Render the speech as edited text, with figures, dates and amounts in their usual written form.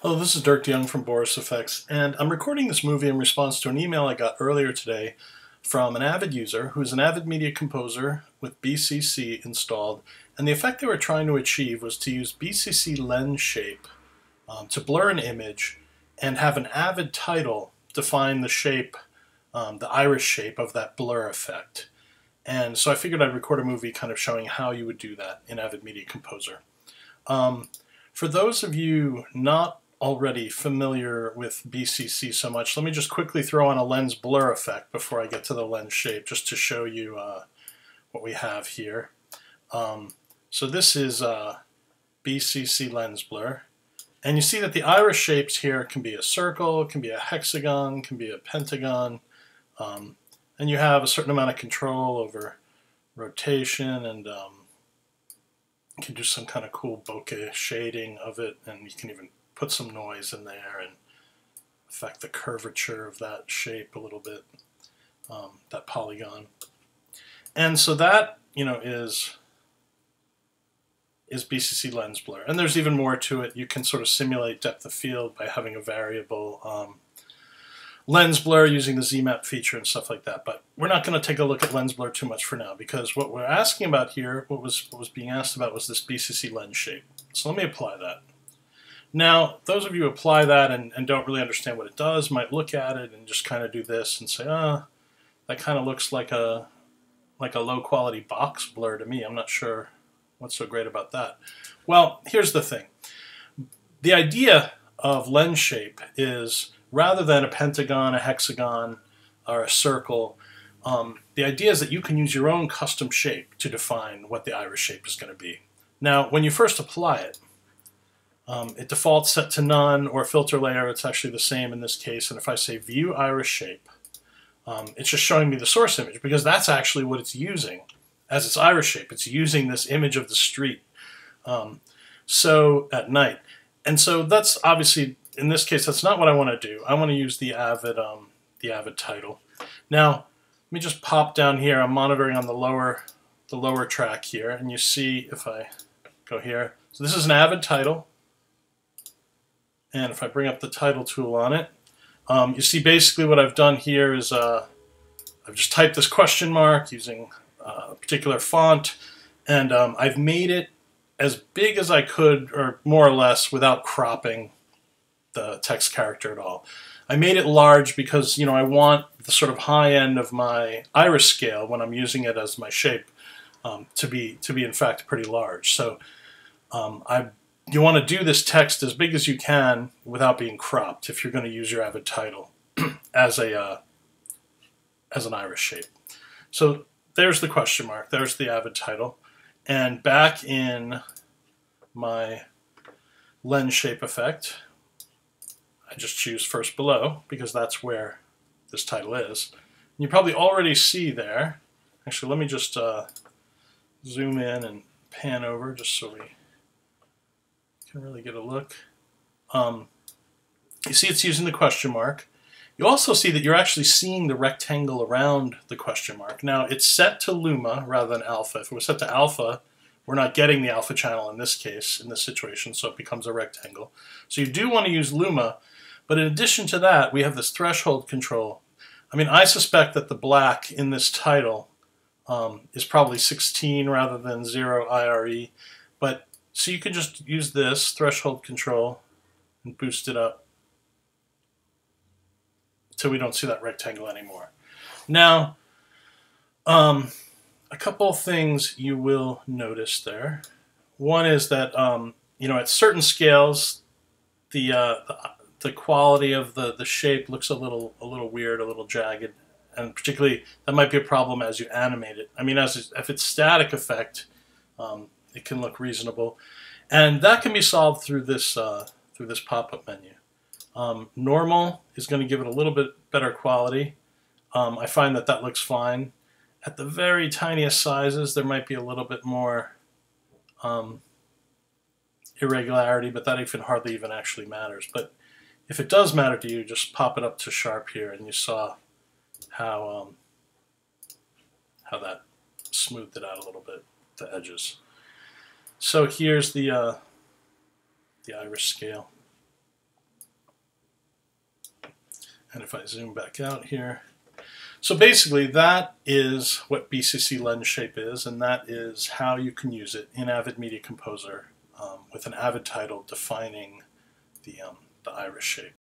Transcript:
Hello, this is Dirk deJong from Boris Effects, and I'm recording this movie in response to an email I got earlier today from an Avid user who's an Avid media composer with BCC installed, and the effect they were trying to achieve was to use BCC Lens Shape to blur an image and have an Avid title define the shape, the iris shape of that blur effect. And so I figured I'd record a movie kind of showing how you would do that in Avid Media Composer. For those of you not already familiar with BCC so much, let me just quickly throw on a lens blur effect before I get to the lens shape, just to show you what we have here. So this is BCC Lens Blur, and you see that the iris shapes here can be a circle, can be a hexagon, can be a pentagon, and you have a certain amount of control over rotation, and you can do some kind of cool bokeh shading of it, and you can even put some noise in there and affect the curvature of that shape a little bit, that polygon. And so that, is BCC Lens Blur. And there's even more to it. You can sort of simulate depth of field by having a variable lens blur using the ZMap feature and stuff like that. But we're not going to take a look at lens blur too much for now, because what we're asking about here, what was being asked about, was this BCC lens shape. So let me apply that. Now, those of you who apply that and don't really understand what it does might look at it and just kind of do this and say, that kind of looks like a low quality box blur to me. I'm not sure what's so great about that. Well, here's the thing. The idea of lens shape is, rather than a pentagon, a hexagon, or a circle, the idea is that you can use your own custom shape to define what the iris shape is going to be. Now, when you first apply it, it defaults set to none, or filter layer. It's actually the same in this case. And if I say view iris shape, it's just showing me the source image, because that's actually what it's using as its iris shape. It's using this image of the street so at night. And so that's obviously, in this case, that's not what I want to do. I want to use the Avid title. Now, let me just pop down here. I'm monitoring on the lower track here, and you see, if I go here, so this is an Avid title. And if I bring up the title tool on it, you see basically what I've done here is I've just typed this question mark using a particular font, and I've made it as big as I could, or more or less, without cropping the text character at all. I made it large because I want the sort of high end of my iris scale when I'm using it as my shape to be in fact pretty large. So you want to do this text as big as you can without being cropped if you're going to use your Avid title as an iris shape. So there's the question mark. There's the Avid title. And back in my lens shape effect, I just choose first below, because that's where this title is. And you probably already see there. Actually, let me just zoom in and pan over just so we can really get a look. You see it's using the question mark. You also see that you're actually seeing the rectangle around the question mark. Now, it's set to luma rather than alpha. If it was set to alpha, we're not getting the alpha channel in this case, in this situation, so it becomes a rectangle. So you do want to use luma, but in addition to that, we have this threshold control. I mean, I suspect that the black in this title is probably 16 rather than 0 IRE, but so you can just use this threshold control and boost it up so we don't see that rectangle anymore. Now, a couple of things you will notice there. One is that at certain scales, the quality of the shape looks a little weird, a little jagged, and particularly that might be a problem as you animate it. I mean, if it's static effect, it can look reasonable, and that can be solved through this pop-up menu. Normal is going to give it a little bit better quality. I find that looks fine. At the very tiniest sizes, there might be a little bit more irregularity, but that hardly even actually matters. But if it does matter to you, just pop it up to sharp here, and you saw how that smoothed it out a little bit, the edges. So here's the iris scale. And if I zoom back out here, so basically that is what BCC Lens Shape is, and that is how you can use it in Avid Media Composer with an Avid title defining the iris shape.